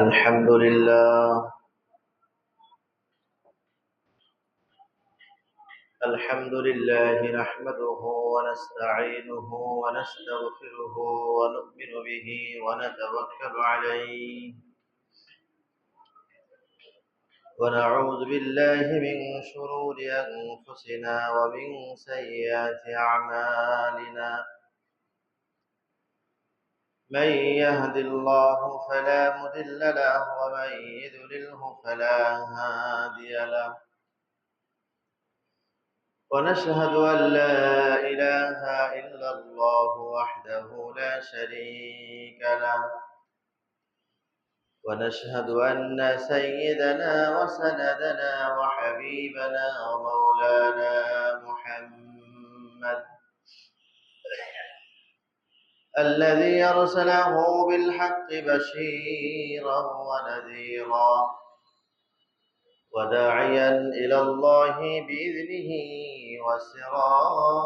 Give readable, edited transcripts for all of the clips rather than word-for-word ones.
الحمد لله. الحمد لله نحمده ونستعينه ونستغفره ونؤمن به ونتوكل عليه ونعوذ بالله من شرور أنفسنا ومن سيئات أعمالنا. من يهد الله فلا مضل له ومن يضلله فلا هادي له. ونشهد أن لا إله إلا الله وحده لا شريك له. ونشهد أن سيدنا وسندنا وحبيبنا ومولانا محمد الذي أرسله بالحق بشيرا ونذيرا وداعيا إلى الله بإذنه وسراجا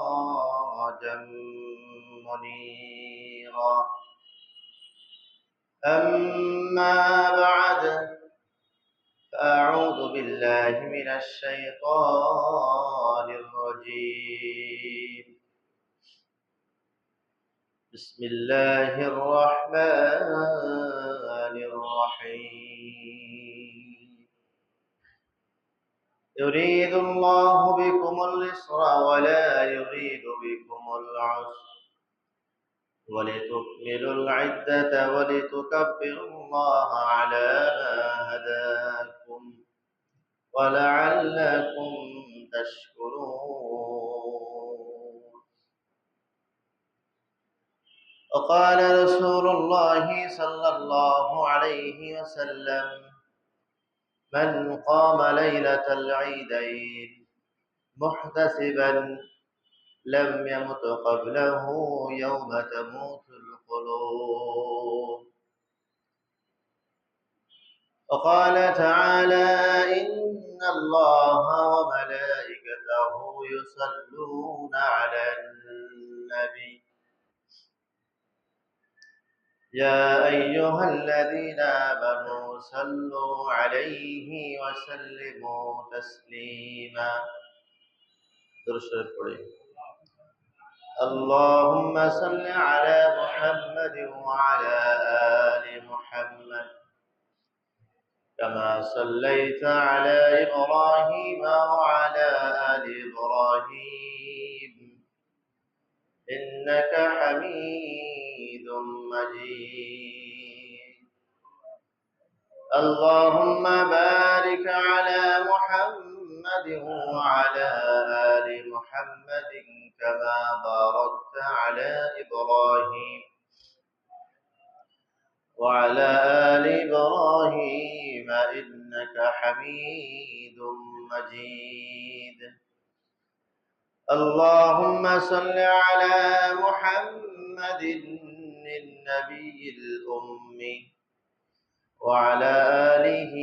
منيرا. أما بعد، فأعوذ بالله من الشيطان الرجيم. بسم الله الرحمن الرحيم. يريد الله بكم اليسر ولا يريد بكم العسر ولتكملوا العدة ولتكبروا الله على ما هداكم ولعلكم تشكرون. وقال رسول الله صلى الله عليه وسلم: من قام ليلة العيدين محتسبا لم يمت قبله يوم تموت القلوب. وقال تعالى: إن الله وملائكته يصلون على النبي يا أيها الذين آمنوا صلوا عليه وسلموا تسليما. اللهم صل على محمد وعلى آل محمد كما صليت على إبراهيم وعلى آل إبراهيم إنك حميد مجيد. اللهم بارك على محمد وعلى آل محمد كما باركت على إبراهيم وعلى آل إبراهيم إنك حميد مجيد. اللهم صل على محمد النبي الأمي وعلى آله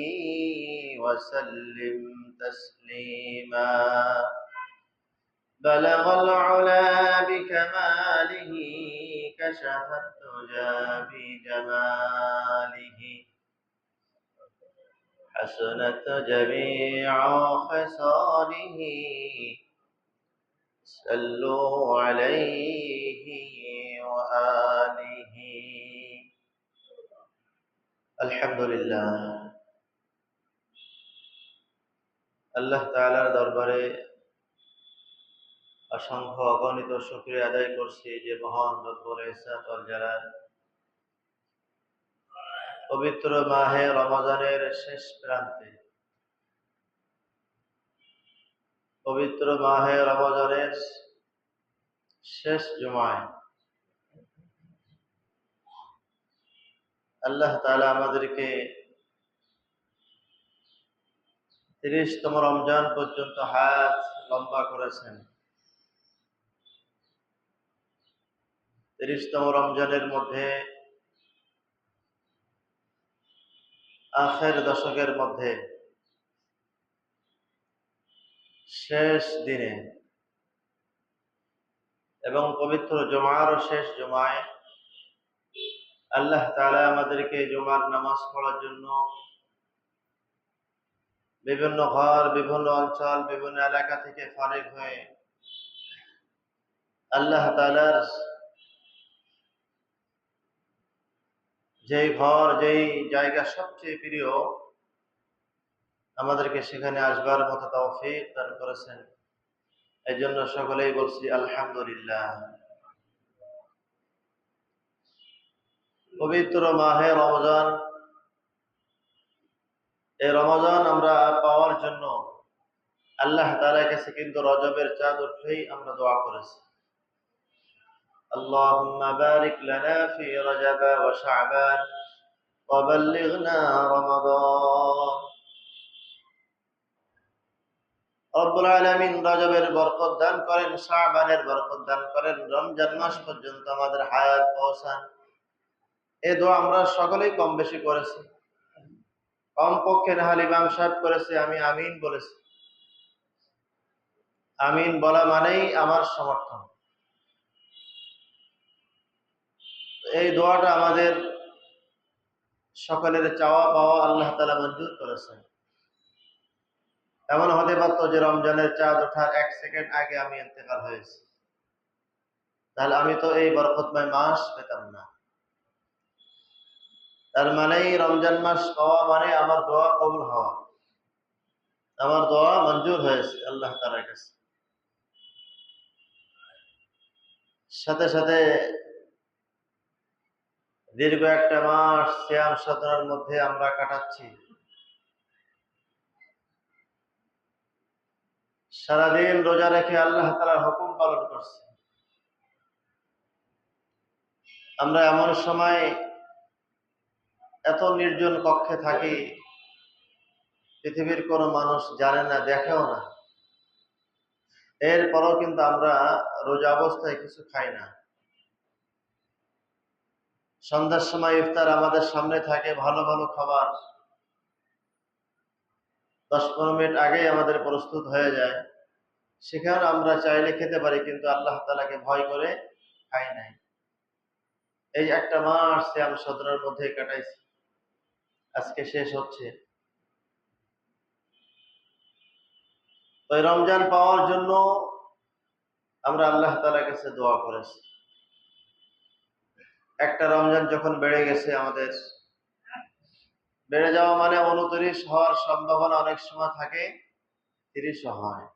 وسلم تسليما. بلغ العلا بكماله كشف الدجى بجماله حسنت جميع خصاله صلوا عليه وآله. আলহামদুলিল্লাহ, আল্লাহ তাআলার দরবারে অসংখ্য অগণিত শুকরিয়া আদায় করছি যে মহান রব্বুল ইজ্জত ওয়াল জালাল পবিত্র মাহে রমজানের শেষ প্রান্তে, পবিত্র মাহে রমজানের শেষ জুমায় আল্লাহ তাআলা আমাদেরকে 30তম রমজান পর্যন্ত হায়াত লম্বা করেছেন। 30তম রমজানের মধ্যে আখের দশকের মধ্যে শেষ দিনে এবং পবিত্র জুমার শেষ জুমায় আল্লাহ তাআলা আমাদেরকে জুমার নামাজ পড়ার জন্য বিভিন্ন ঘর, বিভিন্ন অঞ্চল, বিভিন্ন এলাকা থেকে ফারিগ হয়ে আল্লাহ তাআলার যেই ঘর, যেই জায়গা সবচেয়ে প্রিয়, আমাদেরকে সেখানে আসবার মতো তৌফিক দান করেছেন। এই জন্য সকলেই বলছি আলহামদুলিল্লাহ। পবিত্র মাহে রমজান, এই রমজান আমরা পাওয়ার জন্য আল্লাহ তাআলার কাছে কিন্তু রজবের চাঁদ উঠলেই আমরা দোয়া করেছি, আল্লাহুম্মা বারিক লানা ফি রজব ওয়া শাবান ওয়া বাল্লিগনা রমাদান। রব্বুল আলামিন রজবের বরকত দান করেন, শাবানের বরকত দান করেন, রমজান মাস পর্যন্ত আমাদের হায়াত পৌঁছান। এই দোয়া আমরা সকলেই কম বেশি করেছি। কমপক্ষে নাহলে ইমাম সাহেব করেছে, আমি আমিন বলেছি। আমিন বলা মানেই আমার সমর্থন। এই দোয়াটা আমাদের সকলের চাওয়া পাওয়া আল্লাহ তাআলা মঞ্জুর করেছেন। এমন হতে পারত যে রমজানের চাঁদ ওঠার 1 সেকেন্ড আগে আমি ইন্তেকাল হয়েছি, তাহলে আমি তো এই বরকতময় মাস পেতাম না। তার মানেই রমজান মাস পাওয়া মানে আমার দোয়া কবুল হওয়া, আমার দোয়া মঞ্জুর হয়েছে আল্লাহ তাআলার কাছে। সাথে সাথে দীর্ঘ একটা মাস সিয়াম সাধনার মধ্যে আমরা কাটাচ্ছি। সারাদিন রোজা রেখে আল্লাহ তাআলার হুকুম পালন করছি। আমরা এমন সময় এত নির্জন কক্ষে থাকি, পৃথিবীর কোনো মানুষ জানে না, দেখেও না। এরপরও কিন্তু আমরা রোজা অবস্থায় কিছু খাই না। সন্ধ্যার সময় ইফতার আমাদের সামনে থাকে, ভালো ভালো খাবার 10-15 মিনিট আগেই আমাদের প্রস্তুত হয়ে যায়। সেখানে আমরা চাইলে খেতে পারি, কিন্তু আল্লাহ তাআলাকে ভয় করে খাই নাই। এই একটা মাস সিয়াম সাধনার মধ্যে কাটাইছি, আজকে শেষ হচ্ছে। তো এই রমজান পাওয়ার জন্য আমরা আল্লাহ তাআলার কাছে দোয়া করেছি। একটা রমজান যখন বেড়ে গেছে, আমাদের বেড়ে যাওয়া মানে 29 হওয়ার সম্ভাবনা অনেক সময় থাকে, 30ও হয়।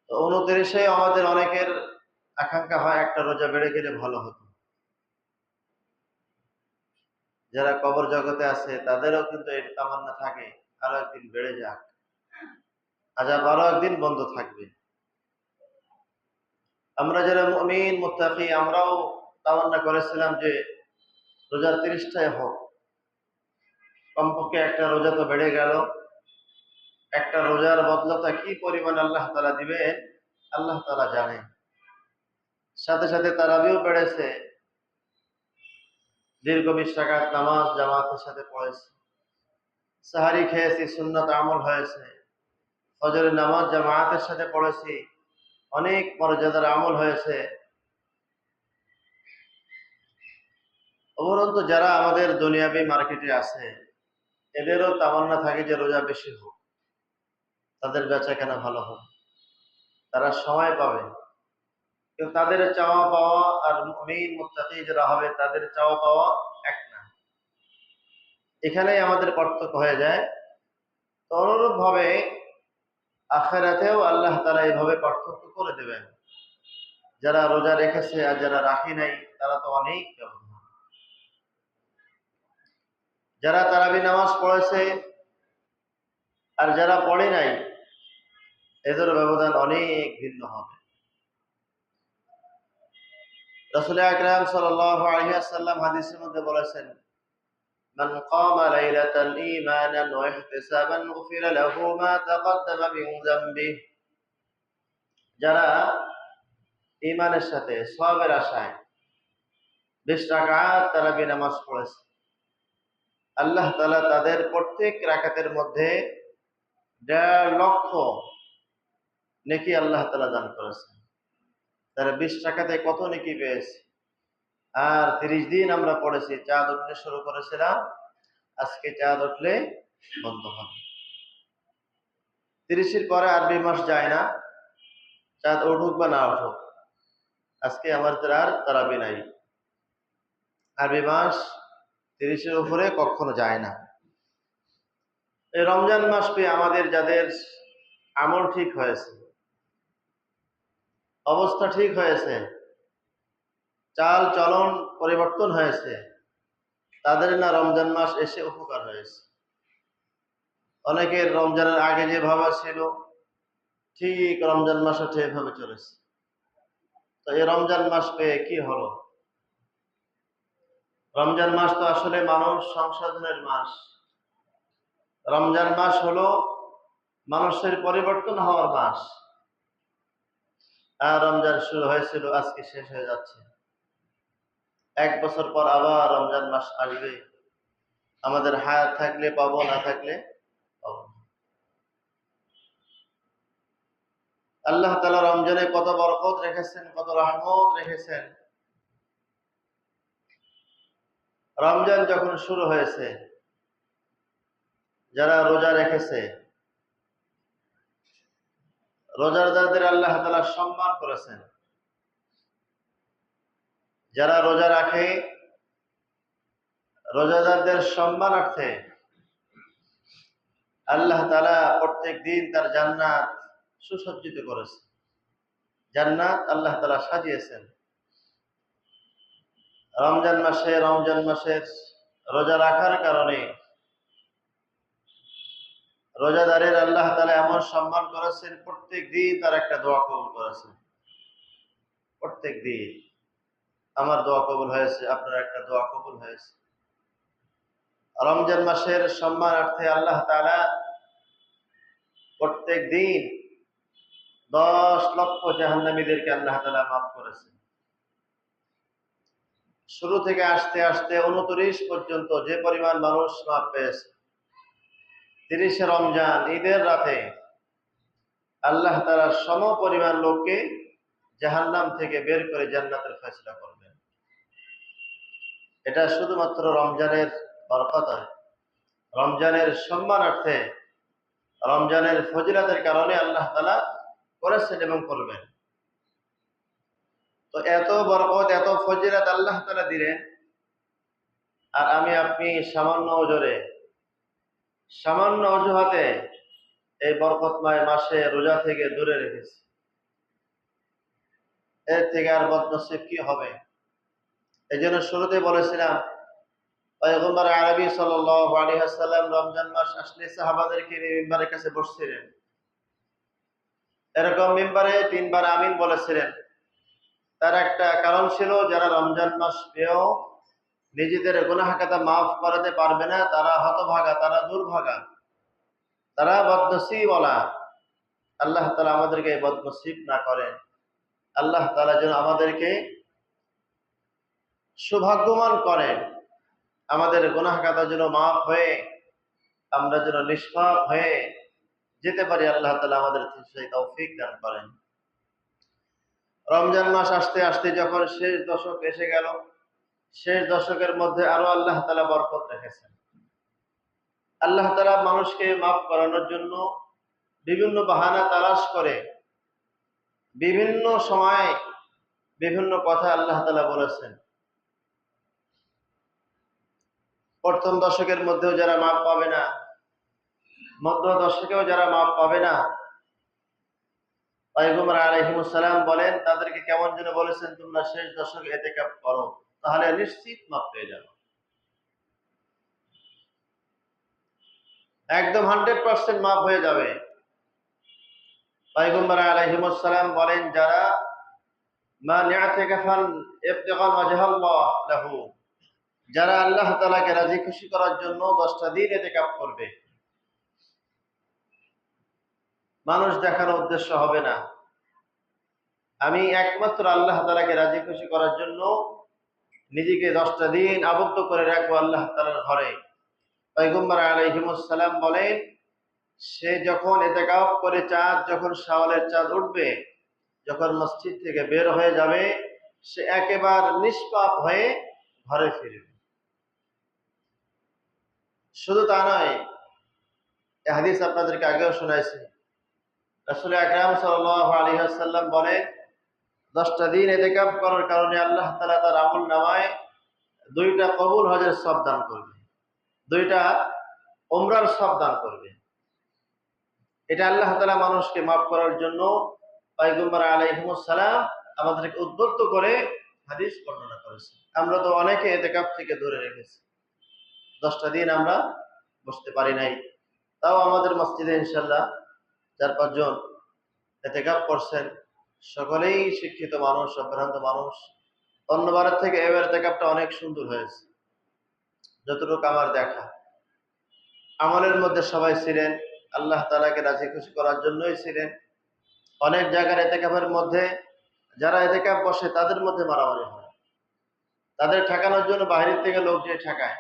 তো 29-এ আমাদের অনেকের আকাঙ্ক্ষা হয় একটা রোজা বেড়ে গেলে ভালো হতো। যারা কবর জগতে আছে তাদেরও কিন্তু এই তামান্না থাকে, আরো একদিন বেড়ে যাক, আজাব আরো একদিন বন্ধ থাকবে। আমরা যারা মুমিন মুত্তাকি, আমরাও তামান্না করেছিলাম যে রোজার 30টাই হোক, কমপক্ষে একটা রোজা তো বেড়ে গেল। একটা রোজার বদলতা কি পরিমাণ আল্লাহ তাআলা দিবেন আল্লাহ তাআলা জানেন। সাথে সাথে তারাবিও বেড়েছে, দীর্ঘ 20 রাকাত নামাজ জামাতের সাথে পড়েছি, সাহারি খেয়েছি, সুন্নাত আমল হয়েছে, ফজরের নামাজ জামাতের সাথে পড়েছি, অনেক মর্যাদার আমল হয়েছে। উপরন্তু যারা আমাদের দুনিয়াবী মার্কেটে আছে, এদেরও তামান্না থাকে যে রোজা বেশি হোক, তাদের বেচা কেনা ভালো হোক, তারা সময় পাবে। কিন্তু তাদের চাওয়া পাওয়া আর মুমিন মুত্তাকি যারা হবে তাদের চাওয়া পাওয়া এক না। এখানেই আমাদের পার্থক্য হয়ে যায়। তো অনুরূপ ভাবে আখিরাতেও আল্লাহ তাআলা এইভাবে পার্থক্য করে দেবেন। যারা রোজা রেখেছে আর যারা রাখে নাই, তারা তো অনেক ব্যবধান। যারা তারাবি নামাজ পড়েছে আর যারা পড়ে নাই, এদের ব্যবধান অনেক ভিন্ন হবে। রাসূল আকরাম সাল্লাল্লাহু আলাইহি ওয়াসাল্লাম হাদিসের মধ্যে বলেছেন, মান কামা লাইলাতাল ঈমানান ওয়া ইহতিসাবান গুফিরা লাহু মা তাকদ্দামা মিন যামবিহি। যারা ঈমানের সাথে সওয়াবের আশায় 20 রাকাত তারাবি নামাজ পড়েছে, আল্লাহ তাআলা তাদের প্রত্যেক রাকাতের মধ্যে 1.5 লক্ষ নেকি আল্লাহ তাআলা দান করেছেন। তারা 20 রাকাতে কত নেকি পেয়েছে, আর 30 দিন আমরা পড়েছি, চাঁদ উঠলে শুরু করেছিলাম, আজকে চাঁদ উঠলে বন্ধ হবে। 30-এর পরে আর 2 মাস যায় না, চাঁদ উঠুক বা না উঠুক, আজকে আমাদের আর তারাবি নাই। আরবি মাস 30-এর উপরে কখনো যায় না। এই রমজান মাস পেয়ে আমাদের যাদের আমল ঠিক হয়েছে, অবস্থা ঠিক হয়েছে, চাল চলন পরিবর্তন হয়েছে, তাদের না রমজান মাস এসে উপকার হয়েছে। অনেকের রমজানের আগে যেভাবে ছিল ঠিক রমজান মাসে এভাবে চলেছে। তো এই রমজান মাস পেয়ে কি হলো? রমজান মাস তো আসলে মানুষ সংশোধনের মাস। রমজান মাস হলো মানুষের পরিবর্তন হওয়ার মাস। আর রমজান শুরু হয়েছিল, আজকে শেষ হয়ে যাচ্ছে। 1 বছর পর আবার রমজান মাস আসবে। আমাদের হায়াত থাকলে পাবো, না থাকলে পাবো না। আল্লাহ তাআলা রমজানে কত বরকত রেখেছেন, কত রহমত রেখেছেন। রমজান যখন শুরু হয়েছে, যারা রোজা রেখেছে, রোজাদারদের আল্লাহ তাআলা সম্মান করেছেন। যারা রোজা রাখে, রোজাদারদের সম্মানার্থে আল্লাহ তাআলা প্রত্যেক দিন তার জান্নাত সুসজ্জিত করেছে। জান্নাত আল্লাহ তাআলা সাজিয়েছেন। রমজান মাসের রোজা রাখার কারণে রোজাদারের আল্লাহ তাআলা এমন সম্মান করেছেন, প্রত্যেক দিন তার একটা দোয়া কবুল করেছেন। প্রত্যেক দিন আমার দোয়া কবুল হয়েছে, আপনার একটা দোয়া কবুল হয়েছে। রমজান মাসের সম্মানার্থে আল্লাহ তাআলা প্রত্যেক দিন 10 লক্ষ জাহান্নামীদেরকে আল্লাহ তাআলা মাফ করেছেন। শুরু থেকে আস্তে আস্তে 29 পর্যন্ত যে পরিমাণ মানুষ মাফ পেয়েছে, 30 রমজান ঈদের রাতে আল্লাহ তাআলা সম পরিমাণ লোককে জাহান্নাম থেকে বের করে জান্নাতের ফয়সালা করবেন। এটা শুধুমাত্র রমজানের বরকত, রমজানের সম্মানার্থে, রমজানের ফজিলতের কারণে আল্লাহ তাআলা করেছেন এবং করবেন। তো এত বরকত, এত ফজিলত আল্লাহ তাআলা দিলেন, আর আমি আপনি সামান্য অজুহাতে এই বরকতময় মাসে রোজা থেকে দূরে রেখেছি। এর থেকে আর বদনসিব কি হবে? এই জন্য শুরুতে বলেছিলাম, পয়গম্বর আরবি সাল্লাল্লাহু আলাইহি ওয়াসাল্লাম রমজান মাস আসলে সাহাবাদেরকে নিয়ে মিম্বারের কাছে বসছিলেন। এরকম মিম্বারে 3 বার আমিন বলেছিলেন। তার একটা কারণ ছিল, যারা রমজান মাস পেয়েও নিজেদের গুনাহ খাতা মাফ করাতে পারবে না, তারা হতভাগা, তারা দুর্ভাগা, তারা বদনসিবওয়ালা। আল্লাহ তাআলা আমাদেরকে বদনসিব না করেন। আল্লাহ তাআলা যেন আমাদেরকে সৌভাগ্যবান করেন, আমাদের গুনাহ খাতা যেন মাফ হয়ে আমরা যেন নিষ্পাপ হয়ে যেতে পারি। আল্লাহ তাআলা আমাদের সেই তৌফিক দান করেন। রমজান মাস আসতে আসতে যখন শেষ দশক এসে গেল, শেষ দশকের মধ্যে আরো আল্লাহ তাআলা বরকত রেখেছেন। আল্লাহ তাআলা মানুষকে মাফ করানোর জন্য বিভিন্ন বাহানা তালাশ করে বিভিন্ন সময় বিভিন্ন কথা আল্লাহ তাআলা বলেছেন। প্রথম দশকের মধ্যেও যারা মাফ পাবে না, মধ্য দশকেও যারা মাফ পাবে না, পয়গম্বর আলাইহিস সালাম বলেন, তাদেরকে কেমন যেন বলেছেন, তোমরা শেষ দশকে ইতিকাফ করো, তাহলে নিশ্চিত মাফ পেয়ে যাবে। একদম 100% মাফ হয়ে যাবে। পয়গম্বর আলাইহিস সালাম বলেন, যারা মান ইয়াতিকাফান ইবতিগান ওয়াজহাল্লাহ লাহু, যারা আল্লাহ তাআলাকে রাজি খুশি করার জন্য 10টা দিন ইতিকাফ করবে, মানুষ দেখানোর উদ্দেশ্য হবে না, আমি একমাত্র আল্লাহ তাআলাকে রাজি খুশি করার জন্য নিজেকে 10টা দিন আবদ্ধ করে রাখবো আল্লাহ তাআলার ঘরে। পয়গম্বর আলাইহিস সালাম বলেন, সে যখন ইতিকাফ করে চাঁদ যখন শাওয়ালের চাঁদ উঠবে, যখন মসজিদ থেকে বের হয়ে যাবে, সে একেবারে নিষ্পাপ হয়ে ঘরে ফিরবে। শুধু তা নয়, এই হাদিস আপনাদেরকে আগেও শোনাইছি। রাসূল আকরাম সাল্লাল্লাহু আলাইহি ওয়াসাল্লাম বলেন, 10টা দিন ইতিকাফ করার কারণে আল্লাহ তাআলা তার আমল নামায় 2টা কবুল হজের সব দান করবে, 2টা উমরার সব দান করবে। এটা আল্লাহ তাআলা মানুষকে মাফ করার জন্য পয়গম্বর আলাইহিমুস সালাম আমাদেরকে উদ্বুদ্ধ করে হাদিস বর্ণনা করেছে। আমরা তো অনেকে ইতিকাফ থেকে দূরে রেখেছি, 10টা দিন আমরা বসতে পারি নাই। তাও আমাদের মসজিদে ইনশাআল্লাহ 4-5 জন ইতিকাফ করছেন। সকলেই শিক্ষিত মানুষ, সম্ভ্রান্ত মানুষ। অন্যবারের থেকে এবার ইতিকাফটা অনেক সুন্দর হয়েছে, যতটুকু আমার দেখা। আমলের মধ্যে সবাই ছিলেন, আল্লাহ তাআলাকে রাজি খুশি করার জন্যই ছিলেন। অনেক জায়গার ইতিকাফের মধ্যে যারা ইতিকাফ বসে তাদের মধ্যে মারামারি হয়, তাদের ঠেকানোর জন্য বাইরের থেকে লোক যে ঠেকায়।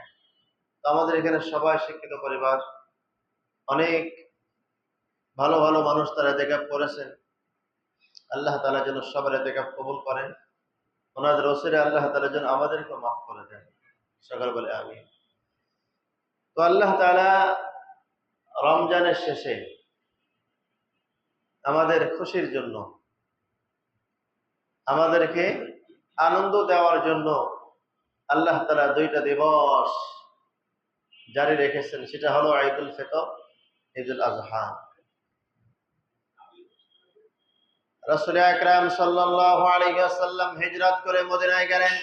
তো আমাদের এখানে সবাই শিক্ষিত পরিবার, অনেক ভালো ভালো মানুষ তারা ইতিকাফ করেছেন। আল্লাহ তাআলা যেন সবার ইতিকাফ কবুল করেন, ওনাদের ওসিলে আল্লাহ তাআলা যেন আমাদেরকে মাফ করে দেন। সকলে বলে আমিন। তো আল্লাহ তাআলা রমজানের শেষে আমাদের খুশির জন্য, আমাদেরকে আনন্দ দেওয়ার জন্য আল্লাহ তাআলা 2টা দিবস জারি রেখেছেন। সেটা হলো ঈদুল ফিতর, ঈদুল আযহা। রাসূল আকরাম সাল্লাল্লাহু আলাইহি ওয়াসাল্লাম হিজরত করে মদিনায় গেলেন।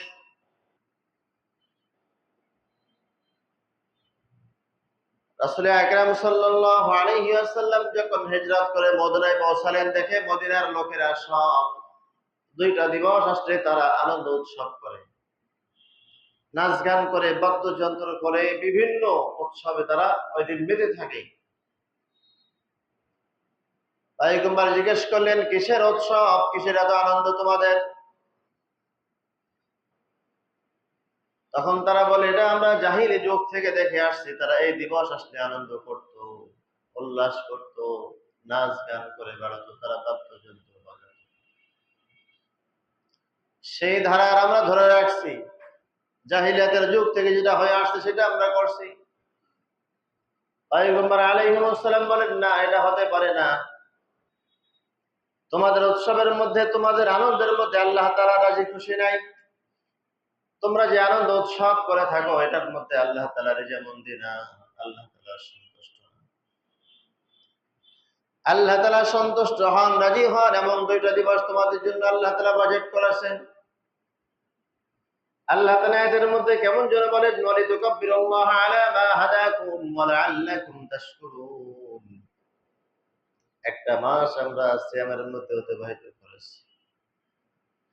রাসূল আকরাম সাল্লাল্লাহু আলাইহি ওয়াসাল্লাম যখন হিজরত করে মদিনায় পৌঁছালেন, দেখে মদিনার লোকেরা সব 2টা দিবস আসলে তারা আনন্দ উৎসব করে, নাচ গান করে, বাদ্যযন্ত্র করে, বিভিন্ন উৎসবে তারা ওই দিন মেতে থাকে। পয়গম্বর জিজ্ঞেস করলেন, কিসের উৎসব, কিসের এত আনন্দ তোমাদের? তখন তারা বলে, এটা আমরা জাহিলি যুগ থেকে দেখে আসছি, তারা এই দিবস আসলে আনন্দ করত, উল্লাস করত, নাচ গান করে বেড়াতো, তারা বাদ্যযন্ত্র বাজাতো। সেই ধারা আমরা ধরে রাখছি, জাহিলিয়াতের যুগ থেকে যেটা হয়ে আসছে সেটা আমরা করছি। পয়গম্বর আলাইহিস সালাম বলেন, না, এটা হতে পারে না। তোমাদের উৎসবের মধ্যে, তোমাদের আনন্দের মধ্যে আল্লাহ তাআলা রাজি খুশি নাই। তোমরা যে আনন্দ উৎসব করে থাকো, এটার মধ্যে আল্লাহ তাআলা রেজামন্দি না, আল্লাহ তাআলা সন্তুষ্ট না। আল্লাহ তাআলা সন্তুষ্ট হন, রাজি হন, এবং 2টা দিবস তোমাদের জন্য আল্লাহ তাআলা বাজেট করেছেন। আল্লাহ তাআলা এদের মধ্যে কেমন যেন বলেন, ওয়ালিতুকাব্বিরুল্লাহ আলা মা হাদাকুম ওয়া লাআল্লাকুম তাশকুরুন। একটা মাস আমরা সিয়ামের মধ্যে অতিবাহিত করেছি।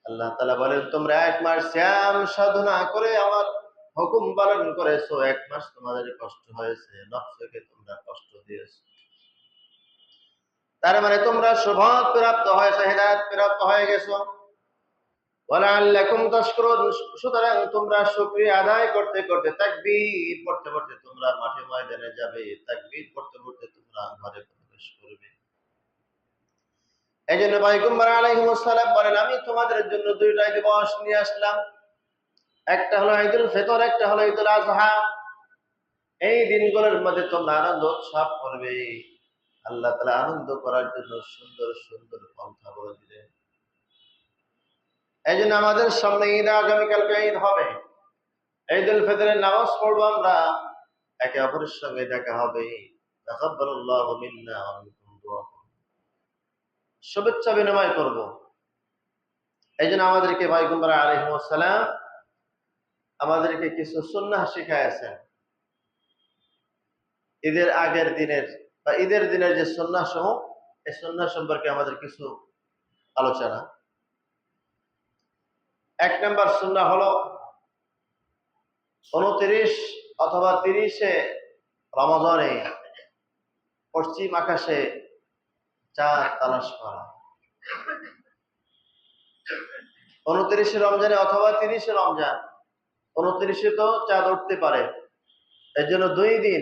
আল্লাহ তাআলা বলেন, তোমরা 1 মাস সিয়াম সাধনা করে আমার হুকুম পালন করেছো, 1 মাস তোমাদের কষ্ট হয়েছে, নফসকে তোমরা কষ্ট দিয়েছো। তার মানে তোমরা সৌভাগ্য প্রাপ্ত হয়েছে, হেদায়েত প্রাপ্ত হয়ে গেছো। ওয়ালাআল্লাকুম তাশকুরুন, সুতরাং তোমরা শুকরিয়া আদায় করতে করতে, তাকবীর পড়তে পড়তে তোমরা মাঠে ময়দানে যাবে, তাকবীর পড়তে পড়তে তোমরা ঘরে প্রবেশ করবে। এইজন্য পয়গম্বর আলাইহিস সালাম বলেন, আমি তোমাদের জন্য 2টা দিবস নিয়ে আসলাম, একটা হলো ঈদুল ফিতর, একটা হলো ঈদুল আযহা। এই দিনগুলোর মধ্যে তোমরা আনন্দ উৎসব করবে। আল্লাহ তাআলা আনন্দ করার জন্য সুন্দর সুন্দর পন্থা বলে দিলেন। এই জন্য আমাদের সামনে ঈদ, আগামীকালকে ঈদ হবে। ঈদুল ফিতরের নামাজ পড়বো আমরা, একে অপরের সঙ্গে দেখা হবে, তাকাব্বালাল্লাহু মিন্না ওয়া মিনকুম দুআ করব, শুভেচ্ছা বিনিময় করব। এই জন্য আমাদেরকে পয়গম্বর আলাইহিস সালাম আমাদেরকে কিছু সুন্নাহ শিখাইছেন। ঈদের আগের দিনের বা ঈদের দিনের যে সুন্নাহ সমূহ, এই সুন্নাহ সম্পর্কে আমাদের কিছু আলোচনা। 1 নম্বর সুন্নাহ হলো 29 অথবা 30 রমজানে পশ্চিম আকাশে চাঁদ তালাশ করা। 29 রমজানে অথবা 30 রমজান, 29 তো চাঁদ উঠতে পারে, এর জন্য 2 দিন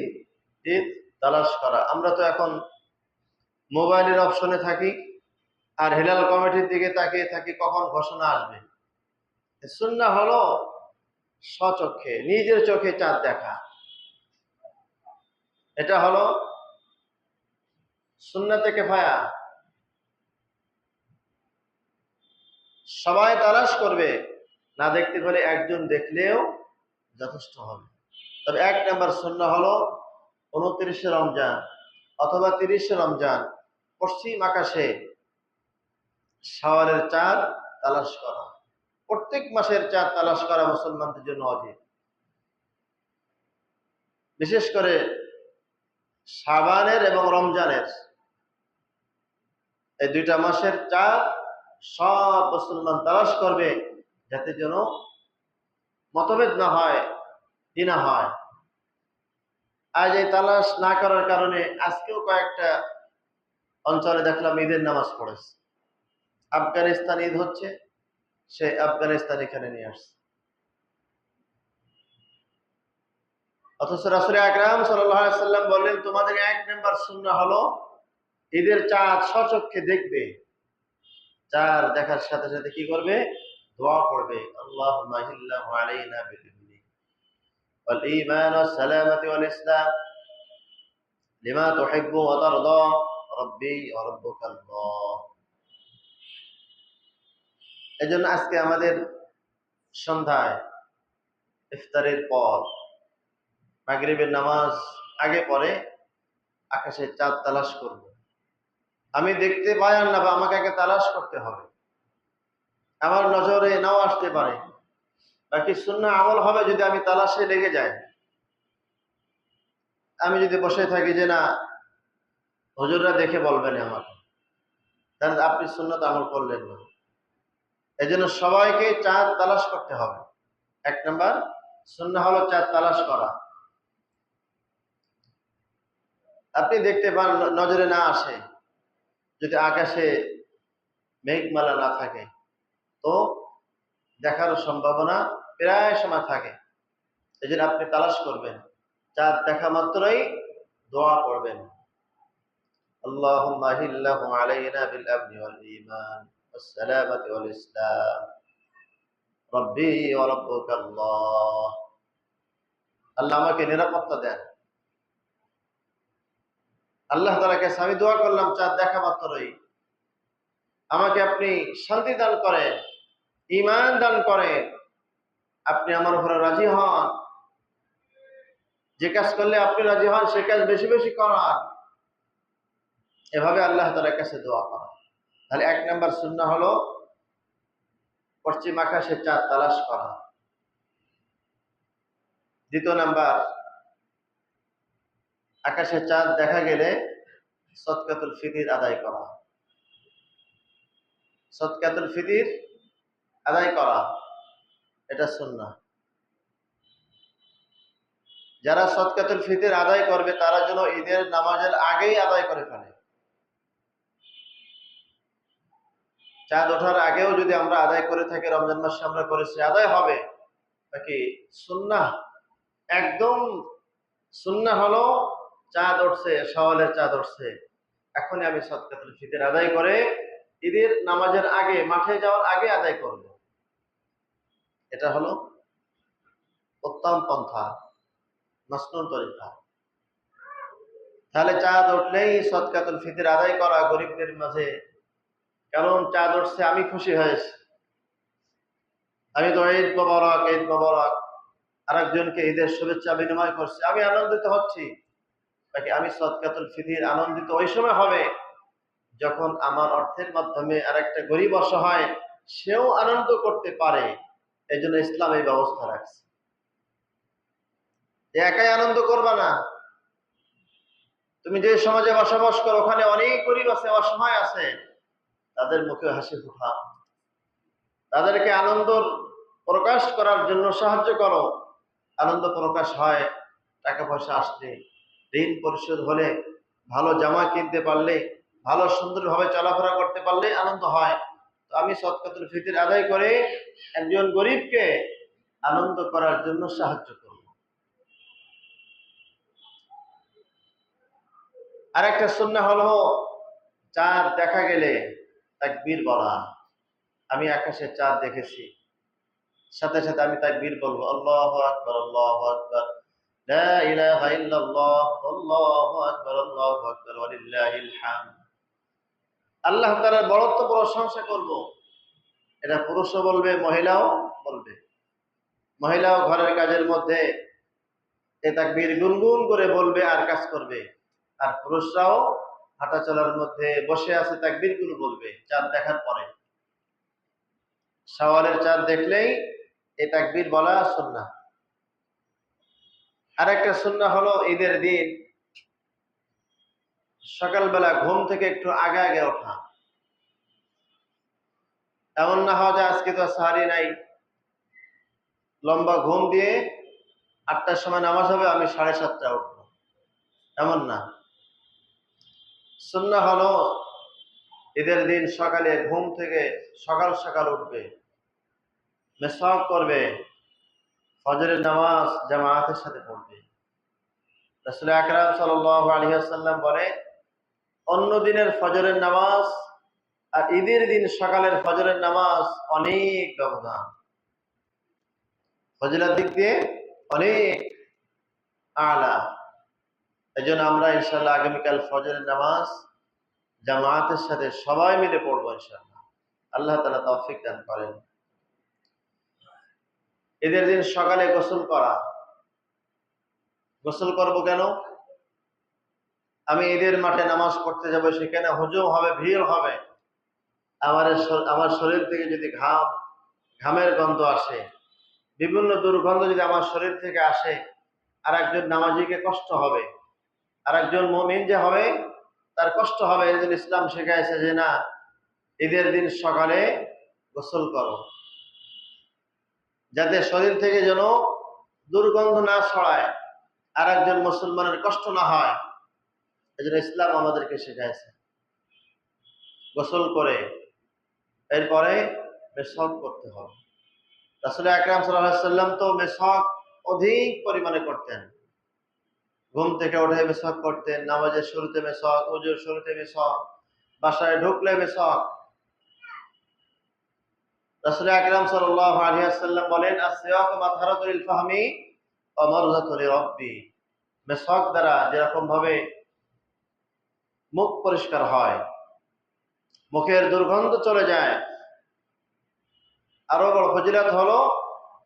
ঈদ তালাশ করা। আমরা তো এখন মোবাইলের অপশনে থাকি আর হিলাল কমিটির দিকে তাকিয়ে থাকি কখন ঘোষণা আসবে। সুন্নাহ হলো স্বচক্ষে নিজের চোখে চাঁদ দেখা, এটা হলো সুন্নাতে কিফায়া। সবাই তালাশ করবে, না দেখতে পেলে একজন দেখলেও যথেষ্ট হবে। তবে 1 নম্বর সুন্নাহ হলো 29 রমজান অথবা 30 রমজান পশ্চিম আকাশে শাওয়ালের চাঁদ তালাশ করা। প্রত্যেক মাসের চাঁদ তালাশ করা মুসলমানদের জন্য অজীব। বিশেষ করে শাবানের এবং রমজানের এই 2টা মাসের চাঁদ সব মুসলমান তালাশ করবে, যাতে যেন মতভেদ না হয়, ই না হয়। আজ এই তালাশ না করার কারণে আজকেও কয়েকটা অঞ্চলে দেখলাম ঈদের নামাজ পড়েছে। আফগানিস্তান ঈদ হচ্ছে, সে আফগানিস্তান এখানে নিয়ে আসছে। অথচ রাসূল আকরাম সাল্লাল্লাহু আলাইহি সাল্লাম বললেন, তোমাদের 1 নম্বর সুন্নাহ হলো ঈদের চাঁদ স্বচক্ষে দেখবে। চাঁদ দেখার সাথে সাথে কি করবে? দোয়া করবে, আল্লাহুম্মা হিল্লাহু আলাইনা বিল ইমনি ওয়াল ঈমান ওয়াস সালামাতি ওয়াল ইসলাম লিমা তুহিব্বু ওয়া তারদা রাব্বি ওয়া রাব্বুকাল্লাহ। এজন্য আজকে আমাদের সন্ধ্যায় ইফতারের পর মাগরিবের নামাজ আগে পরে আকাশে চাঁদ তালাশ করব। আমি দেখতে পাই আর না, বা আমাকে আগে তালাশ করতে হবে। আমার নজরে নাও আসতে পারে, বাকি সুন্নাহ আমল হবে যদি আমি তালাশে লেগে যাই। আমি যদি বসে থাকি যে না, হুজুররা দেখে বলবেন আমাকে, তাহলে আপনি সুন্নাত আমল করলেন না। এজন্য সবাইকে চাঁদ তালাশ করতে হবে। 1 নম্বর সুন্নাহ হলো চাঁদ তালাশ করা। আপনি দেখতে পান, নজরে না আসে, যদি আকাশে মেঘমালা না থাকে, তো দেখার সম্ভাবনা প্রায় সময় থাকে। এই জন্য আপনি তালাশ করবেন, চাঁদ দেখা মাত্রই দোয়া করবেন, আল্লাহুম্মা হিল্লাহু আলাইনা বিল আমনি ওয়াল ঈমান ওয়াস সালামাতি ওয়াল ইসলাম রাব্বি ওয়া রাব্বুকাল্লাহ। আল্লাহ আমাকে নিরাপত্তা দেন। আল্লাহ তাআলার কাছে আমি দোয়া করলাম, চাঁদ দেখা মাত্রই আমাকে আপনি শান্তি দান করেন, ঈমান দান করেন, আপনি আমার উপরে রাজি হন, যে কাজ করলে আপনি রাজি হন সে কাজ বেশি বেশি করান। এভাবে আল্লাহ তাআলার কাছে দোয়া করা। তাহলে 1 নম্বর সুন্নাহ হলো পশ্চিম আকাশে চাঁদ তালাশ করা। 2 নম্বর, আকাশে চাঁদ দেখা গেলে সদকাতুল ফিতর আদায় করা। সদকাতুল ফিতর আদায় করা, এটা সুন্নাহ। যারা সদকাতুল ফিতর আদায় করবে তারা যেন ঈদের নামাজের আগেই আদায় করে ফেলে। চাঁদ ওঠার আগেও যদি আমরা আদায় করে থাকি, রমজান মাসে আমরা করেছি, আদায় হবে। বাকি সুন্নাহ, একদম সুন্নাহ হলো চাঁদ উঠছে, শাওয়ালের চাঁদ উঠছে, এখনই আমি সদকাতুল ফিতর আদায় করে ঈদের নামাজের আগে, মাঠে যাওয়ার আগে আদায় করব। এটা হলো উত্তম পন্থা, মাসনুন তরিকা। তাহলে চাঁদ উঠলেই সদকাতুল ফিতর আদায় করা গরিবদের মাঝে। কারণ চাঁদ উঠছে, আমি খুশি হয়েছি, আমি তো ঈদ মোবারক ঈদ মোবারক আরেকজনকে ঈদের শুভেচ্ছা বিনিময় করছি, আমি আনন্দিত হচ্ছি। বাকি আমি সদকাতুল ফিতর আনন্দিত ওই সময় হবে যখন আমার অর্থের মাধ্যমে আরেকটা গরিব অসহায় সেও আনন্দ করতে পারে। এই জন্য ইসলাম এই ব্যবস্থা রাখছে যে একাই আনন্দ করবা না। তুমি যে সমাজে বসবাস করো ওখানে অনেক গরিব আছে, অসহায় আছে, তাদের মুখে হাসি ফুটাও, তাদেরকে আনন্দ প্রকাশ করার জন্য সাহায্য করো। আনন্দ প্রকাশ হয় টাকা পয়সা আসলে, ঋণ পরিশোধ হলে, ভালো জামা কিনতে পারলে, ভালো সুন্দরভাবে চলাফেরা করতে পারলে আনন্দ হয়। তো আমি সদকাতুল ফিতর আদায় করে একজন গরিবকে আনন্দ করার জন্য সাহায্য করব। আর একটা সুন্নাহ হলো চাঁদ দেখা গেলে তাকবীর বলা। আমি আকাশে চাঁদ দেখেছি, সাথে সাথে আমি তাকবীর বলবো, আল্লাহু আকবার, আল্লাহু আকবার, লা ইলাহা ইল্লাল্লাহ, আল্লাহু আকবার, আল্লাহু আকবার, ওয়ালিল্লাহিল হামদ। আল্লাহ তাআলার বড়ত্ব প্রশংসা করব। এটা পুরুষও বলবে, মহিলাও বলবে। মহিলাও ঘরের কাজের মধ্যে এ তাকবীর গুনগুন করে বলবে আর কাজ করবে। আর পুরুষরাও হাঁটা চলার মধ্যে বসে আছে তাকবীর গুলো বলবে চাঁদ দেখার পরে। শাওয়ালের চাঁদ দেখলেই এই তাকবীর বলা সুন্নাহ। আর একটা সুন্নাহ হলো ঈদের দিন সকালবেলা ঘুম থেকে একটু আগে আগে ওঠা। এমন না হয় যে আজকে তো সাহারি নাই, লম্বা ঘুম দিয়ে 8টার সময় নামাজ হবে, আমি 7:30টায় উঠবো, এমন না। সুন্নাহ হলো ঈদের দিন সকালে ঘুম থেকে সকাল সকাল উঠবে, মেসওয়াক করবে, ফজরের নামাজ জামায়াতের সাথে পড়বে। রাসূল আকরাম সাল্লাল্লাহু আলাইহি ওয়াসাল্লাম বলে, অন্য দিনের ফজরের নামাজ আর ঈদের দিন সকালের ফজরের নামাজ অনেক ব্যবধান, ফজিলার দিক দিয়ে অনেক আলা। এই জন্য আমরা ইনশাআল্লাহ আগামীকাল ফজরের নামাজ জামায়াতের সাথে সবাই মিলে পড়বো ইনশাআল্লাহ। আল্লাহ তাআলা তৌফিক দান করেন। ঈদের দিন সকালে গোসল করা। গোসল করব কেন? আমি ঈদের মাঠে নামাজ পড়তে যাব, সেখানে হুজুম হবে, ভিড় হবে। আমার শরীর থেকে যদি ঘামের গন্ধ আসে, বিভিন্ন দুর্গন্ধ যদি আমার শরীর থেকে আসে, আর একজন নামাজিকে কষ্ট হবে, আর একজন মুমিন যে হবে তার কষ্ট হবে। এই জন্য ইসলাম শেখাইছে যে না, ঈদের দিন সকালে গোসল করো, যাতে শরীর থেকে যেন দুর্গন্ধ না ছড়ায়, আর একজন মুসলমানের কষ্ট না হয়। এই জন্য ইসলাম আমাদেরকে শেখাইছে গোসল করে এরপরে মেসওয়াক করতে হবে। রাসূল আকরাম সাল্লাল্লাহু আলাইহি ওয়াসাল্লাম তো মেসওয়াক অধিক পরিমাণে করতেন। ঘুম থেকে উঠে মেসওয়াক করতেন, নামাজের শুরুতে মেসওয়াক, ওযুর শুরুতে মেসওয়াক, বাসায় ঢুকলে মেসওয়াক। রাসূল আকরাম সাল্লাল্লাহু আলাইহি ওয়াসাল্লাম বলেন, as-সিওয়াকু মাতহারাতুল লিল ফাহমি ওয়া মারযাতুল লিরাব্বি। মেসওয়াক দ্বারা যেরকম ভাবে মুখ পরিষ্কার হয়, মুখের দুর্গন্ধ চলে যায়, আরো বড় ফজিলত হলো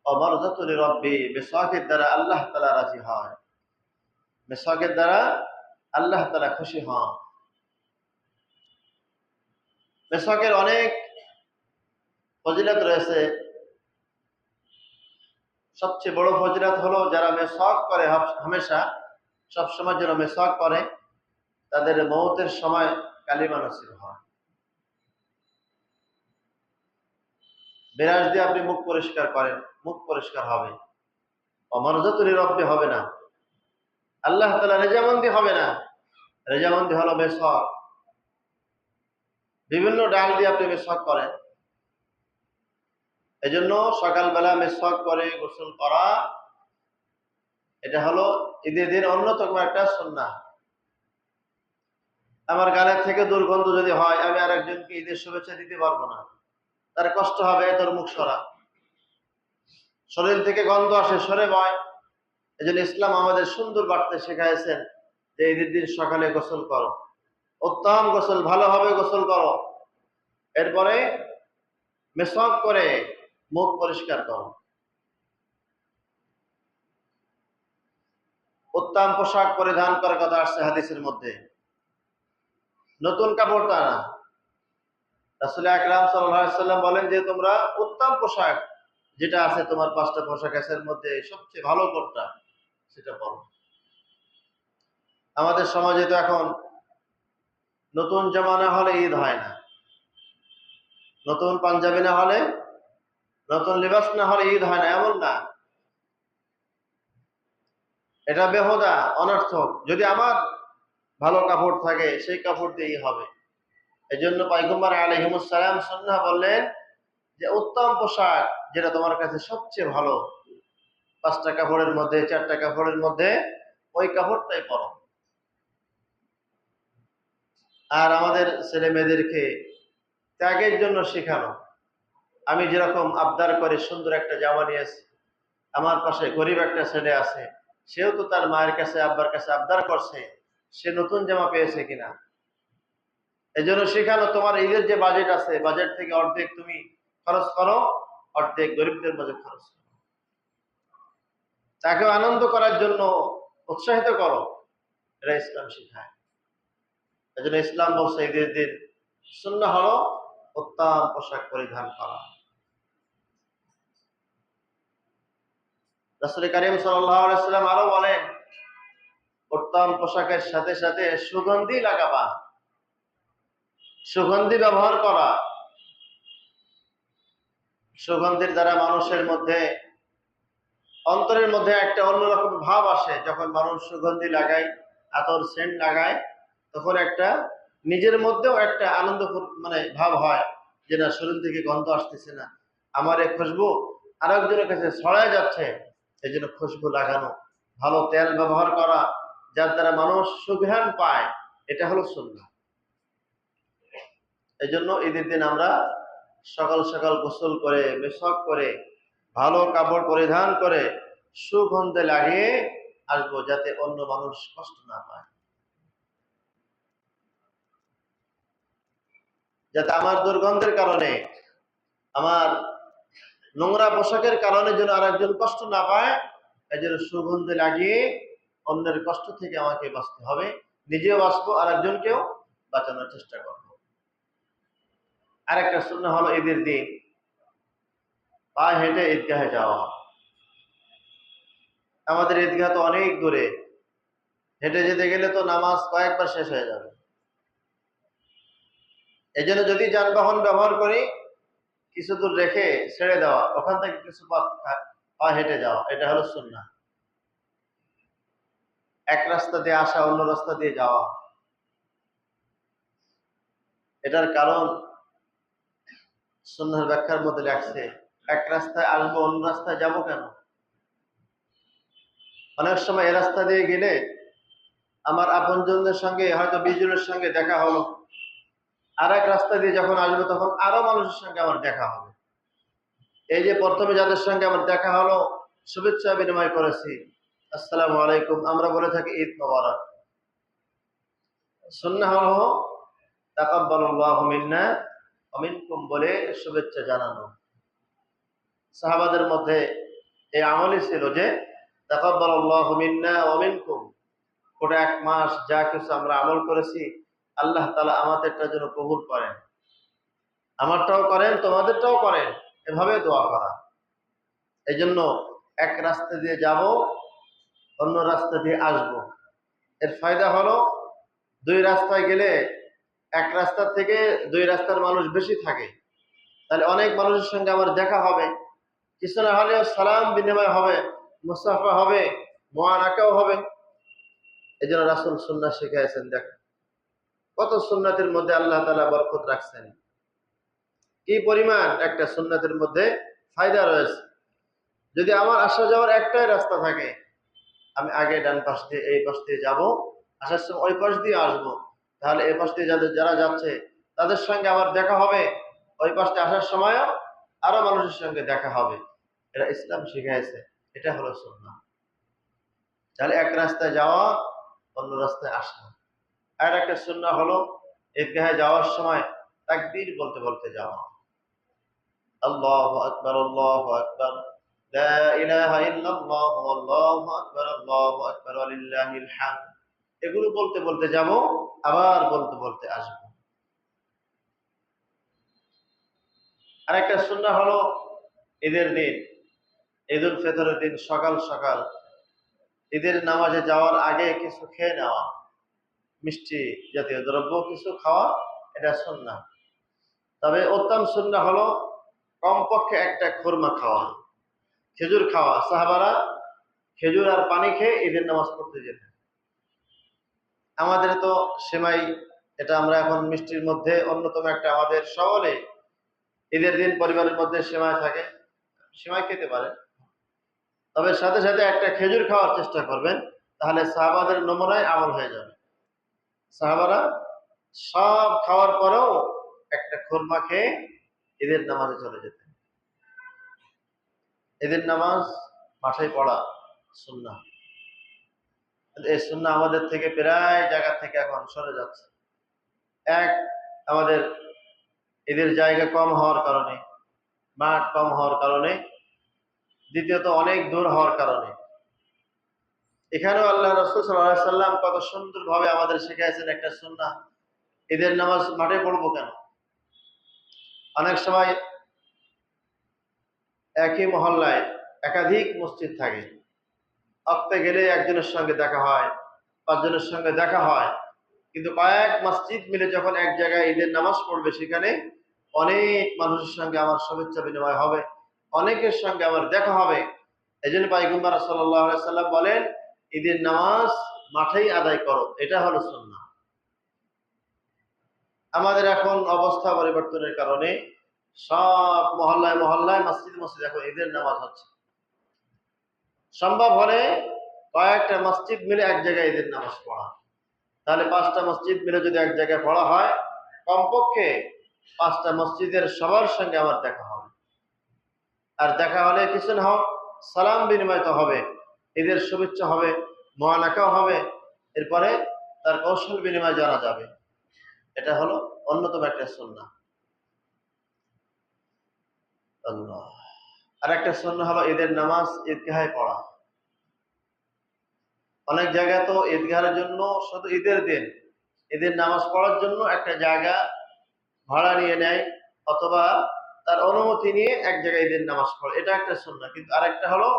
ওয়া মারযাতুল লিরাব্বি, মেসওয়াকের দ্বারা আল্লাহ তাআলা রাজি হয়, মেসওয়াকের দ্বারা আল্লাহ তাআলা খুশি হন। মেসওয়াকের অনেক ফজিলত রয়েছে। সবচেয়ে বড় ফজিলত হলো যারা মেসওয়াক করে হামেশা সবসময় যেন মেসওয়াক করে, তাদের মওতের সময় কালিমা নসিব হয়। বিরাজ দিয়ে আপনি মুখ পরিষ্কার করেন, মুখ পরিষ্কার হবে। অমারজাতুল রব্বে হবে না, আল্লাহ তাআলা রেজামন্দি হবে না। রেজামন্দি হলো মেসওয়াক। বিভিন্ন ডাল দিয়ে আপনি মেসওয়াক করেন। এজন্য সকালবেলা মেসওয়াক করে গোসল করা, এটা হলো ঈদের দিন অন্যতম একটা সুন্নাহ। আমার গালের থেকে দুর্গন্ধ যদি হয়, আমি আর একজনকে ঈদের শুভেচ্ছা দিতে পারবো না, তার কষ্ট হবে, তোর মুখ সরা। শরীর থেকে গন্ধ আসে, সরে বয়। এই জন্য ইসলাম আমাদের সুন্দর বার্তা শেখাইছেন যে ঈদের দিন সকালে গোসল করো, উত্তম গোসল, ভালোভাবে গোসল করো, এরপরে মেসওয়াক করে মুখ পরিষ্কার করো। উত্তম পোশাক পরিধান করার কথা আসছে হাদিসের মধ্যে, নতুন কাপড় তা না। রাসূল আকরাম সাল্লাল্লাহু আলাইহি ওয়াসাল্লাম বলেন যে তোমরা উত্তম পোশাক যেটা আছে তোমার 5টা পোশাক আছে, মধ্যে সবচেয়ে ভালো কোনটা সেটা পরো। আমাদের সমাজে তো এখন নতুন জামা না হলে ঈদ হয় না, নতুন পাঞ্জাবি না হলে, নতুন লিবাস না হলে ঈদ হয় না, এমন না। এটা বেহুদা, অনর্থক। যদি আমার ভালো কাপড় থাকে সেই কাপড় দিয়েই হবে। এই জন্য পয়গম্বর আলাইহিস সালাম সুন্নাহ বললেন যে উত্তম পোশাক যেটা তোমার কাছে সবচেয়ে ভালো, 5টা কাপড়ের মধ্যে, 4টা কাপড়ের মধ্যে ওই কাপড়টাই পরো। আর আমাদের ছেলে মেয়েদেরকে ত্যাগের জন্য শেখানো, আমি যেরকম আবদার করে সুন্দর একটা জামা নিয়েছি, আমার পাশে গরিব একটা ছেলে আছে, সেও তো তার মায়ের কাছে আব্বার কাছে আবদার করছে সে নতুন জামা পেয়েছে কিনা। এই জন্য শেখানো, তোমার ঈদের যে বাজেট আছে, বাজেট থেকে অর্ধেক তুমি খরচ করো, অর্ধেক গরিবদের মাঝে খরচ করো, তাকে আনন্দ করার জন্য উৎসাহিত করো। এটা ইসলাম শিখায়। এই জন্য ইসলাম বলছে ঈদের দিন সুন্নাহ হলো উত্তম পোশাক পরিধান করা। রাসূল কারীম সাল্লাল্লাহু আলাইহি ওয়াসাল্লাম আরো বলেন, উত্তম পোশাকের সাথে সাথে সুগন্ধি লাগাবা, সুগন্ধি ব্যবহার করা। সুগন্ধির দ্বারা মানুষের মধ্যে, অন্তরের মধ্যে একটা অন্যরকম ভাব আসে। যখন মানুষ সুগন্ধি লাগায়, আতর সেন্ট লাগায়, তখন একটা নিজের মধ্যেও একটা আনন্দ মানে ভাব হয় যে না, শরীর থেকে গন্ধ আসতেছে না, আমার এই খুশবু আরেকজনের কাছে ছড়ায় যাচ্ছে। এই জন্য খুশবু লাগানো, ভালো তেল ব্যবহার করা, যার দ্বারা মানুষ সুঘ্রাণ পায়, এটা হলো সুন্নাহ। এই জন্য ঈদের দিন আমরা সকাল সকাল গোসল করে, মেশক করে, ভালো কাপড় পরিধান করে, সুগন্ধে লাগিয়ে আসবো, যাতে অন্য মানুষ কষ্ট না পায়, যাতে আমার দুর্গন্ধের কারণে, আমার নোংরা পোশাকের কারণে যেন আরেকজন কষ্ট না পায়। এই জন্য সুগন্ধে লাগিয়ে অন্যের কষ্ট থেকে আমাকে বাঁচতে হবে, নিজেও বাঁচবো, আরেকজনকেও বাঁচানোর চেষ্টা করবো। আরেকটা সুন্নাহ হলো ঈদের দিন পা হেঁটে ঈদগাহে যাওয়া। আমাদের ঈদগাহ তো অনেক দূরে, হেঁটে যেতে গেলে তো নামাজ কয়েকবার শেষ হয়ে যাবে। এই জন্য যদি যানবাহন ব্যবহার করি, কিছু দূর রেখে ছেড়ে দেওয়া, ওখান থেকে কিছু পা হেঁটে যাওয়া, এটা হলো সুন্নাহ। এক রাস্তা দিয়ে আসা, অন্য রাস্তা দিয়ে যাওয়া। এটার কারণ সুন্নাহর ব্যাখ্যার মধ্যে লেখছে, এক রাস্তায় আসবো, অন্য রাস্তায় যাবো কেন? অনেক সময় এ রাস্তা দিয়ে গেলে আমার আপনজনদের সঙ্গে, হয়তো 20 জনের সঙ্গে দেখা হলো, আর এক রাস্তা দিয়ে যখন আসবো তখন আরো মানুষের সঙ্গে আমার দেখা হবে। এই যে প্রথমে যাদের সঙ্গে আমার দেখা হলো, শুভেচ্ছা বিনিময় করেছি, আসসালামু আলাইকুম, আমরা বলে থাকি ঈদ মোবারক। সুন্নাহ হলো তাকাব্বালাল্লাহু মিন্না ওয়া মিনকুম বলে শুভেচ্ছা জানানো। সাহাবাদের মধ্যে এই আমলই ছিল যে তাকাব্বালাল্লাহু মিন্না ওয়া মিনকুম, গোটা এক মাস যা কিছু আমরা আমল করেছি, আল্লাহ তাআলা আমাদেরটা যেন কবুল করেন, আমারটাও করেন, তোমাদেরটাও করেন, এভাবে দোয়া করা। এই জন্য এক রাস্তা দিয়ে যাব, অন্য রাস্তা দিয়ে আসব। এর ফায়দা হলো, দুই রাস্তায় গেলে এক রাস্তার থেকে দুই রাস্তার মানুষ বেশি থাকে, তাহলে অনেক মানুষের সঙ্গে আমার দেখা হবে, কিছু না হলেও সালাম বিনিময় হবে, মুসাফা হবে, মুআনাকাও হবে। এই জন্য রাসূল সুন্নাহ শিখিয়েছেন। দেখ কত সুন্নাতের মধ্যে আল্লাহ তাআলা বরকত রাখছেন, কি পরিমাণ একটা সুন্নাতের মধ্যে ফায়দা রয়েছে। যদি আমার আসা যাওয়ার একটাই রাস্তা থাকে, আমি আগে ডান পাশ দিয়ে এই পাশ দিয়ে যাব, আসার সময় ওই পাশ দিয়ে আসবো, তাহলে এই পাশ দিয়ে যারা যাচ্ছে তাদের সঙ্গে আমার দেখা হবে, ওই পাশ দিয়ে আসার সময়ও আরো মানুষের সঙ্গে দেখা হবে। এটা ইসলাম শিখাইছে, এটা হলো সুন্নাহ। তাহলে এক রাস্তায় যাওয়া, অন্য রাস্তায় আসা। আর একটা সুন্নাহ হলো ঈদগাহে যাওয়ার সময় তাকবীর বলতে বলতে যাওয়া, আল্লাহু আকবার, আল্লাহু আকবার, লা ইলাহা ইল্লাল্লাহ, আল্লাহু আকবার, আল্লাহু আকবার, ওয়ালিল্লাহিল হামদ। এগুলো বলতে বলতে যাব, আবার বলতে বলতে আসব। আরেকটা সুন্নাহ হলো ঈদের দিন, ঈদুল ফিতরের দিন সকাল সকাল ঈদের নামাজে যাওয়ার আগে কিছু খেয়ে নেওয়া, মিষ্টি জাতীয় দ্রব্য কিছু খাওয়া, এটা সুন্নাহ। তবে উত্তম সুন্নাহ হলো কমপক্ষে একটা খুরমা খাওয়া, খেজুর খাওয়া। সাহাবারা খেজুর আর পানি খেয়ে ঈদের নামাজ পড়তে যেতেন। আমাদের তো সেমাই, এটা আমরা এখন মিষ্টির মধ্যে অন্যতম একটা, আমাদের সকলে ঈদের দিন পরিবারের মধ্যে সেমাই থাকে, সেমাই খেতে পারে, তবে সাথে সাথে একটা খেজুর খাওয়ার চেষ্টা করবেন, তাহলে সাহাবাদের নমুনায় আমল হয়ে যাবে। সাহাবারা সব খাওয়ার পরেও একটা খুরমা খেয়ে ঈদের নামাজে চলে যেতেন। ঈদের নামাজ মাঠে পড়া সুন্নাহ। এই সুন্নাহ আমাদের থেকে প্রায় জায়গা থেকে এখন সরে যাচ্ছে। এক, আমাদের ঈদের জায়গা কম হওয়ার কারণে, মাঠ কম হওয়ার কারণে। দ্বিতীয়ত, অনেক দূর হওয়ার কারণে। এখানেও আল্লাহ রাসূল সাল্লাল্লাহু আলাইহি সাল্লাম কত সুন্দরভাবে আমাদের শিখিয়েছেন একটা সুন্নাহ, ঈদের নামাজ মাঠে পড়বো কেন। অনেক সময় একই মহল্লায় একাধিক মসজিদ থাকে, ওক্তে গেলে একজনের সঙ্গে দেখা হয়, পাঁচজনের সঙ্গে দেখা হয়, কিন্তু কয়েক মসজিদ মিলে যখন এক জায়গায় ঈদের নামাজ পড়বে, সেখানে অনেক মানুষের সঙ্গে আমার শুভেচ্ছা বিনিময় হবে, অনেকের সঙ্গে আমার দেখা হবে। এই জন্য পয়গম্বর সাল্লাল্লাহু আলাইহি সাল্লাম বলেন, ঈদের নামাজ মাঠেই আদায় করো, এটা হলো সুন্নাহ। আমাদের এখন অবস্থা পরিবর্তনের কারণে সব মহল্লায় মহল্লায় মসজিদ মসজিদ এখন ঈদের নামাজ হচ্ছে। সম্ভব হলে কয়েকটা মসজিদ মিলে এক জায়গায় ঈদের নামাজ পড়া, তাহলে 5টা মসজিদ মিলে যদি এক জায়গায় পড়া হয়, কমপক্ষে 5টা মসজিদের সবার সঙ্গে আমার দেখা হবে। আর দেখা হলে কিছু না হোক সালাম বিনিময় তো হবে, ঈদের শুভেচ্ছা হবে, মোয়ানাকাও হবে, এরপরে তার কৌশল বিনিময় জানা যাবে। এটা হলো অন্যতম একটা সুন্নাহ। আল্লাহ। আর একটা সুন্নাহ হলো ঈদের নামাজ ঈদগাহে পড়া। অনেক জায়গায় তো ঈদগাহের জন্য শুধু ঈদের দিন ঈদের নামাজ পড়ার জন্য একটা জায়গা ভাড়া নিয়ে নেয়, অথবা তার অনুমতি নিয়ে এক জায়গায় ঈদের নামাজ পড়ে, এটা একটা সুন্নাহ। কিন্তু আরেকটা হলো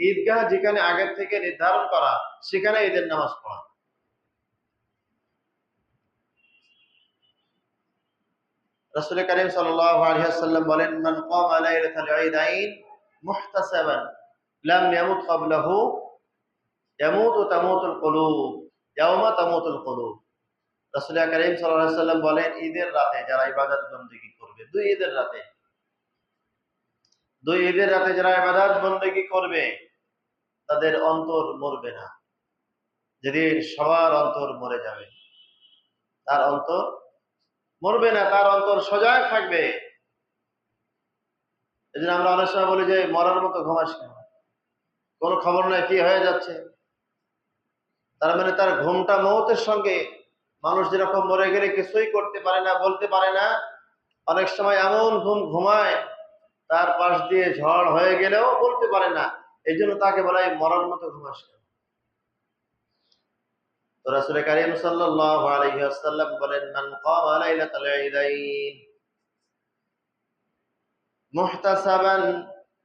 ঈদগাহ যেখানে আগের থেকে নির্ধারণ করা, সেখানে ঈদের নামাজ পড়া। রাসূল কারীম সাল্লাল্লাহু আলাইহি ওয়াসাল্লাম বলেন, মান কামা লাইলাতাল ঈদাইন মুহতাসাবান লাম ইয়ামুত ক্বাবলাহু ইয়ামুতু তামুতুল কুলুব ইয়াওমা তামুতুল কুলুব। রাসূল কারীম সাল্লাল্লাহু আলাইহি ওয়াসাল্লাম বলেন, ঈদের রাতে যারা ইবাদত বندگی করবে, দুই ঈদের রাতে যারা ইবাদত বندگی করবে, তাদের অন্তর মরবে না। যেদিন সবার অন্তর মরে যাবে, তার অন্তর মরবে না, তার অন্তর সজাগ থাকবে। এই জন্য আমরা অনেক সময় বলি যে মরার মতো ঘুমাস কেন, কোনো খবর নাই কি হয়ে যাচ্ছে। তার মানে তার ঘুমটা মৌতের সঙ্গে। মানুষ যেরকম মরে গেলে কিছুই করতে পারে না, বলতে পারে না, অনেক সময় এমন ঘুম ঘুমায় তার পাশ দিয়ে ঝড় হয়ে গেলেও বলতে পারে না। এই জন্য তাকে বলা হয় মরার মতো ঘুমাস কেন। তো রাসূল কারীম সাল্লাল্লাহু আলাইহি ওয়াসাল্লাম বলেন, মান কামা লাইলাতাল ঈদাইন মুহতাসাবান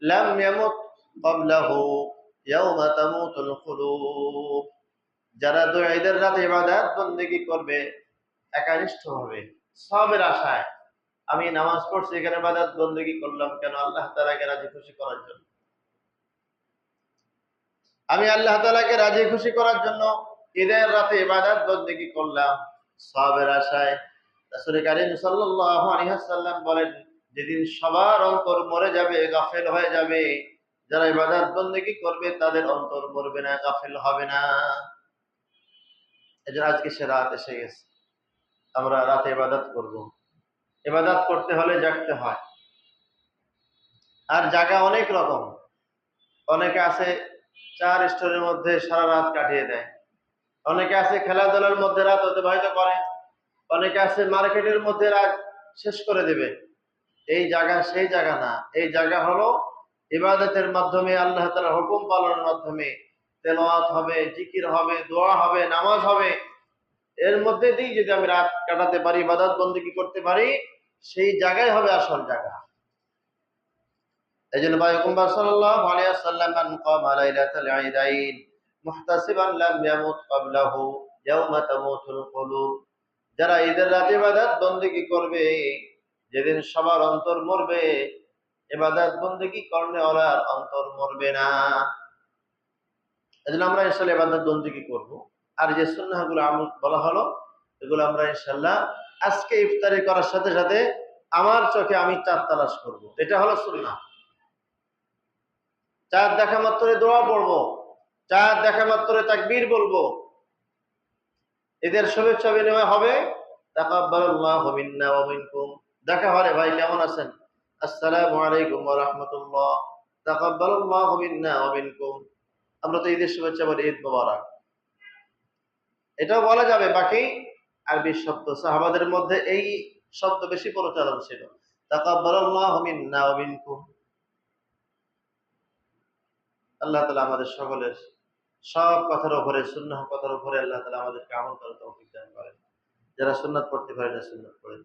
লাম ইয়ামুত ক্বাবলাহু ইয়াওমা তামুতুল কুলুব। যারা দুই ঈদের রাতে ইবাদত বندگی করবে একনিষ্ঠভাবে, সওয়াবের আশায়, আমি নামাজ পড়ছি, এখানে ইবাদত বندگی করলাম কেন, আল্লাহ তাআলাকে রাজি খুশি করার জন্য। আমি আল্লাহ তাআলাকে রাজি খুশি করার জন্য ঈদের রাতে ইবাদত বندگی করলাম সওয়াবের আশায়। রাসূল কারীম সাল্লাল্লাহু আলাইহি ওয়াসাল্লাম বলেন, যেদিন সবার অন্তর মরে যাবে, গাফেল হয়ে যাবে, যারা ইবাদত বندگی করবে তাদের অন্তর মরবে না, গাফেল হবে না। এজন্য আজকে সে রাত এসে গেছে, আমরা রাতে ইবাদত করব। ইবাদত করতে হলে জাগতে হয়, আর জাগা অনেক রকম। অনেকে আছে 4 স্টোরের মধ্যে সারা রাত কাটিয়ে দেয়, অনেকে আছে খেলাধুলার মধ্যে রাত অতিবাহিত করে, অনেকে আছে মার্কেটের মধ্যে রাত শেষ করে দেবে। এই জায়গা সেই জায়গা না। এই জায়গা হলো ইবাদতের মাধ্যমে, আল্লাহ তাআলার হুকুম পালনের মাধ্যমে তেলাওয়াত হবে, জিকির হবে, দোয়া হবে, নামাজ হবে। এর মধ্যে দিয়ে যদি আমি রাত কাটাতে পারি, ইবাদত বندگی করতে পারি, সেই জায়গায় হবে আসল জায়গা। এইজন্য পয়গম্বর সাল্লাল্লাহু আলাইহি ওয়াসাল্লাম, মান কামা লাইলাতাল ঈদাইন মুহতাসিবান লাম ইয়ামুত ক্বাবলাহু ইয়াওমা তামুতুল কুলুব। যারা ঈদের রাতে ইবাদত বندگی করবে, যেদিন সবার অন্তর মরবে, ইবাদত বندگی করলে ওনার অন্তর মরবে না। এজন্য আমরা ইনশাআল্লাহ ইবাদত বندگی করব। আর যে সুন্নাহগুলো আমল বলা হলো, এগুলো আমরা ইনশাআল্লাহ আজকে ইফতারি করার সাথে সাথে আমার চোখে আমি চাঁদ তালাশ করব, এটা হলো সুন্নাহ। চাঁদ দেখা মাত্র দোয়া পড়বো, চাঁদ দেখা মাত্র তাকবীর বলবো, এদের শুভেচ্ছা বিনিময় হবে। তাকাব্বালাল্লাহু মিন্না ওয়া মিনকুম। দেখা হলে ভাই কেমন আছেন, আসসালামু আলাইকুম ওয়া রাহমাতুল্লাহ। তাকাব্বালাল্লাহু মিন্না ওয়া মিনকুম। আমরা তো ঈদের শুভেচ্ছা বলি ঈদ মোবারক, এটাও বলা যাবে। বাকি আরবি শব্দ সাহাবাদের মধ্যে এই শব্দ বেশি প্রচলন ছিল, তাকাব্বালাল্লাহু মিন্না ওয়া মিনকুম। আল্লাহ তাআলা আমাদের সকলের সব কথার উপরে, সুন্নাহ কথার উপরে আল্লাহ তাআলা আমাদেরকে আমল করার তৌফিক দান করেন। যারা সুন্নাত পড়তে পারে না, সুন্নাত পড়ে।